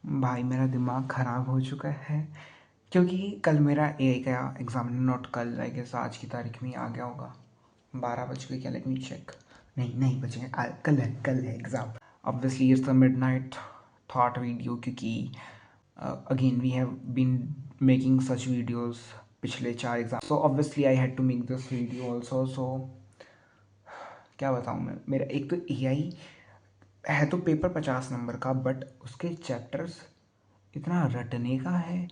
भाई मेरा दिमाग ख़राब हो चुका है क्योंकि कल मेरा एआई का एग्ज़ाम, नॉट कल, आई गेस आज की तारीख में ही आ गया होगा। 12 बज गए क्या? Let me check. नहीं बजे, कल है exam. Obviously it's the midnight thought video, क्योंकि again we have been making such videos पिछले 4 exam, so obviously I had to make this video also. So क्या बताऊँ मैं, मेरा एक तो एआई है तो पेपर 50 नंबर का, बट उसके चैप्टर्स इतना रटने का है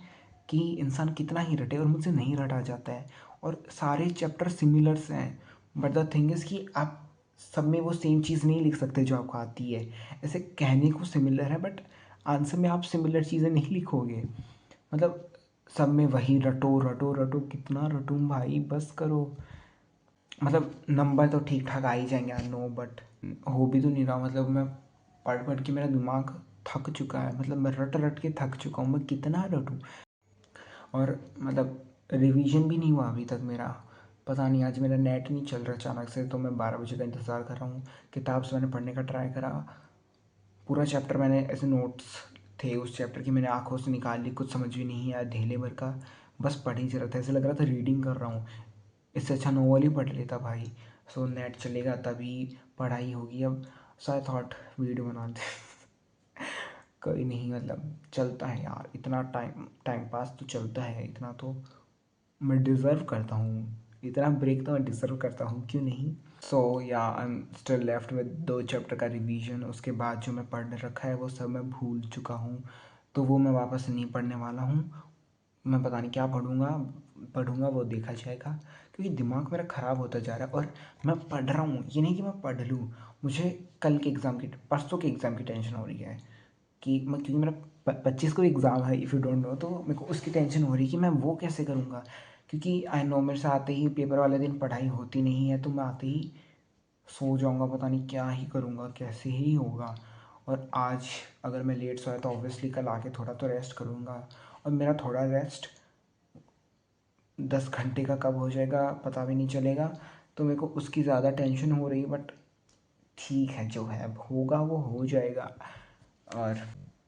कि इंसान कितना ही रटे, और मुझसे नहीं रटा जाता है। और सारे चैप्टर सिमिलर्स हैं, बट द थिंग इज़ कि आप सब में वो सेम चीज़ नहीं लिख सकते जो आपको आती है। ऐसे कहने को सिमिलर है, बट आंसर में आप सिमिलर चीज़ें नहीं लिखोगे। मतलब सब में वही रटो रटो रटो, कितना रटूं भाई, बस करो। मतलब नंबर तो ठीक ठाक आ ही जाएंगे, आई नो, बट हो भी तो नहीं रहा। मतलब मैं पढ़ पढ़ के मेरा दिमाग थक चुका है। मतलब मैं रट रट के थक चुका हूँ, मैं कितना रटूँ। और मतलब रिवीजन भी नहीं हुआ अभी तक मेरा। पता नहीं, आज मेरा नेट नहीं चल रहा अचानक से, तो मैं 12 बजे का इंतज़ार कर रहा हूँ। किताब से मैंने पढ़ने का ट्राई करा, पूरा चैप्टर मैंने ऐसे नोट्स थे उस चैप्टर की, मैंने आँखों से निकाल ली, कुछ समझ भी नहीं आया ढेले भर का। बस पढ़ ही चल रहा था, ऐसे लग रहा था रीडिंग कर रहा हूँ। इससे अच्छा नोवेल ही पढ़ लेता भाई। सो नेट चलेगा तभी पढ़ाई होगी अब। सो आई थॉट वीडियो बना दे। कोई नहीं, मतलब चलता है यार, इतना टाइम टाइम पास तो चलता है, इतना तो मैं डिज़र्व करता हूँ। इतना ब्रेक तो मैं डिज़र्व करता हूँ, क्यों नहीं। सो या I am still left with 2 chapter का रिवीजन। उसके बाद जो मैं पढ़ने रखा है वो सब मैं भूल चुका हूँ, तो वो मैं वापस नहीं पढ़ने वाला हूँ। मैं पता नहीं क्या पढ़ूँगा वो देखा जाएगा, क्योंकि दिमाग मेरा ख़राब होता जा रहा है। और मैं पढ़ रहा हूँ, ये नहीं कि मैं पढ़ लूँ। मुझे कल के एग्ज़ाम की, परसों के एग्ज़ाम की टेंशन हो रही है कि मैं, क्योंकि मेरा 25 को एग्ज़ाम है, इफ़ यू डोंट नो, तो मेरे को उसकी टेंशन हो रही है कि मैं वो कैसे करूँगा। क्योंकि आई नो मेरे से आते ही पेपर वाले दिन पढ़ाई होती नहीं है, तो मैं आते ही सो जाऊँगा, पता नहीं क्या ही करूँगा, कैसे ही होगा। और आज अगर मैं लेट सोया तो ऑब्वियसली कल आके थोड़ा तो रेस्ट करूँगा, और मेरा थोड़ा रेस्ट 10 घंटे का कब हो जाएगा पता भी नहीं चलेगा। तो मेरे को उसकी ज़्यादा टेंशन हो रही है, बट ठीक है, जो है अब होगा वो हो जाएगा। और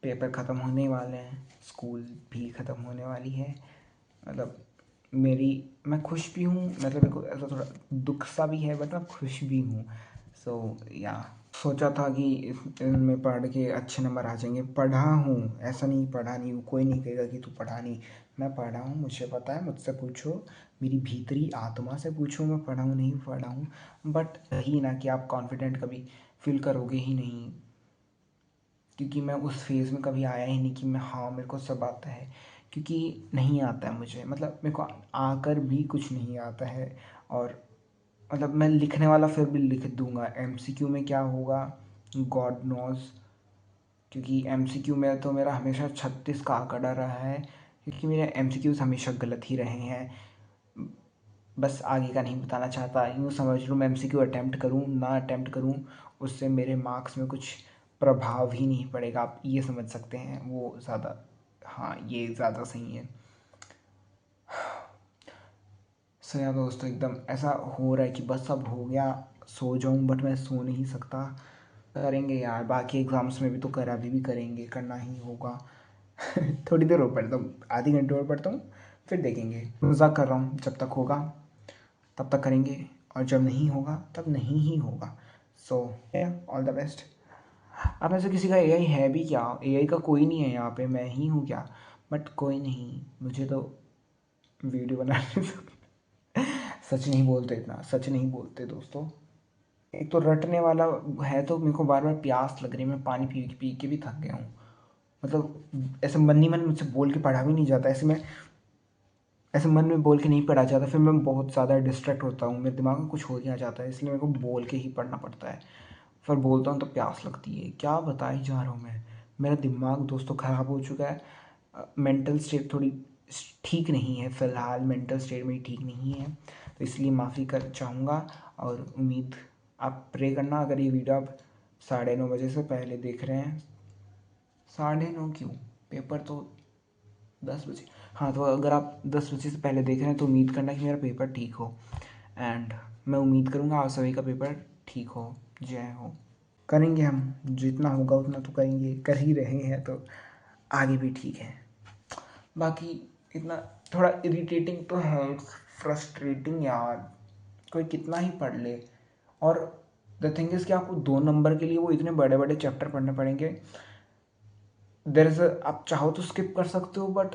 पेपर ख़त्म होने वाले हैं, स्कूल भी ख़त्म होने वाली है। मतलब मेरी, मैं खुश भी हूँ, मतलब मेरे को ऐसा थोड़ा दुख सा भी है, बट मैं खुश भी हूँ। सो या सोचा था कि इनमें पढ़ के अच्छे नंबर आ जाएंगे। पढ़ा हूँ, ऐसा नहीं पढ़ा नहीं हूँ, कोई नहीं कहेगा कि तू पढ़ा नहीं। मैं पढ़ा हूँ, मुझे पता है, मुझसे पूछो, मेरी भीतरी आत्मा से पूछो, मैं पढ़ा हूँ नहीं पढ़ा हूँ। बट यही ना कि आप कॉन्फिडेंट कभी फील करोगे ही नहीं, क्योंकि मैं उस फेज़ में कभी आया ही नहीं कि मैं, हाँ मेरे को सब आता है। क्योंकि नहीं आता है मुझे, मतलब मेरे को आकर भी कुछ नहीं आता है। और मतलब मैं लिखने वाला फिर भी लिख दूंगा, एमसीक्यू में क्या होगा गॉड नोज़। क्योंकि एमसीक्यू में तो मेरा हमेशा 36 का आंकड़ा रहा है, क्योंकि मेरे एमसीक्यूज़ हमेशा गलत ही रहे हैं। बस आगे का नहीं बताना चाहता, यूँ समझ लूँ मैं एमसीक्यू अटैम्प्ट करूँ ना अटैम्प्ट करूँ, उससे मेरे मार्क्स में कुछ प्रभाव ही नहीं पड़ेगा, आप ये समझ सकते हैं। वो ज़्यादा, हाँ ये ज़्यादा सही है। सो यार दोस्तों, एकदम ऐसा हो रहा है कि बस अब हो गया, सो जाऊं, बट मैं सो नहीं सकता। करेंगे यार, बाकी एग्ज़ाम्स में भी तो करा भी करेंगे, करना ही होगा। थोड़ी देर और पढ़ता हूँ, आधी घंटे और पढ़ता हूँ, फिर देखेंगे। मज़ाक कर रहा हूँ, जब तक होगा तब तक करेंगे, और जब नहीं होगा तब नहीं ही होगा। So all the best. अब ऐसे किसी का एआई है भी क्या? एआई का कोई नहीं है यहाँ पे, मैं ही हूँ क्या? बट कोई नहीं, मुझे तो वीडियो बनाने सच नहीं बोलते, इतना सच नहीं बोलते दोस्तों। एक तो रटने वाला है, तो मेरे को बार बार प्यास लग रही है, मैं पानी पी पी के भी थक गया हूँ। मतलब ऐसे मन ही मन मुझसे बोल के पढ़ा भी नहीं जाता, ऐसे मन में बोल के नहीं पढ़ा जाता, फिर मैं बहुत ज़्यादा डिस्ट्रैक्ट होता हूँ, मेरे दिमाग में कुछ हो ही आ जाता है, इसलिए मेरे को बोल के ही पढ़ना पड़ता है। फिर बोलता हूँ तो प्यास लगती है, क्या बताई जा रहा हूँ मैं। मेरा दिमाग दोस्तों ख़राब हो चुका है। मेंटल स्टेट थोड़ी ठीक नहीं है फ़िलहाल, मेंटल स्टेट मेरी ठीक नहीं है, तो इसलिए माफ़ी कर चाहूँगा। और उम्मीद, आप प्रे करना, अगर ये वीडियो आप 9:30 बजे से पहले देख रहे हैं। 9:30 क्यों, पेपर तो 10 बजे। हाँ, तो अगर आप 10 बजे से पहले देख रहे हैं तो उम्मीद करना कि मेरा पेपर ठीक हो। एंड मैं उम्मीद करूँगा आप सभी का पेपर ठीक हो। जय हो। करेंगे हम, जितना होगा उतना तो करेंगे, कर ही रहे हैं, तो आगे भी ठीक है। बाकी इतना थोड़ा इरिटेटिंग तो है, इट्स फ्रस्ट्रेटिंग यार, कोई कितना ही पढ़ ले। और द थिंग इज़ कि आपको 2 नंबर के लिए वो इतने बड़े बड़े चैप्टर पढ़ने पड़ेंगे। देर इज़ आप चाहो तो स्किप कर सकते हो, बट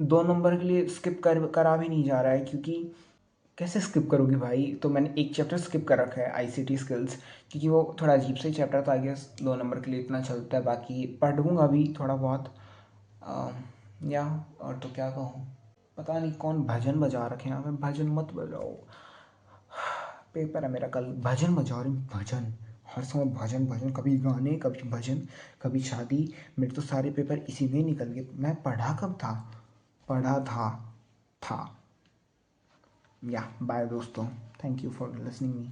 2 नंबर के लिए स्किप करा भी नहीं जा रहा है, क्योंकि कैसे स्किप करोगे भाई। तो मैंने एक चैप्टर स्किप कर रखा है, आईसीटी स्किल्स, क्योंकि वो थोड़ा अजीब सा ही चैप्टर था। आई गेस 2 नंबर के लिए इतना चलता है, बाकी पढ़ लूँगा अभी थोड़ा बहुत। या और तो क्या कहूँ, पता नहीं कौन भजन बजा रखे हैं यहाँ पे। भजन मत बजाओ, पेपर है मेरा कल। भजन बजा रहे हैं, भजन, हर समय भजन भजन, कभी गाने कभी भजन कभी शादी। मेरे तो सारे पेपर इसी में निकल गए। मैं पढ़ा कब था, पढ़ा था। या बाय दोस्तों, thank you for listening me.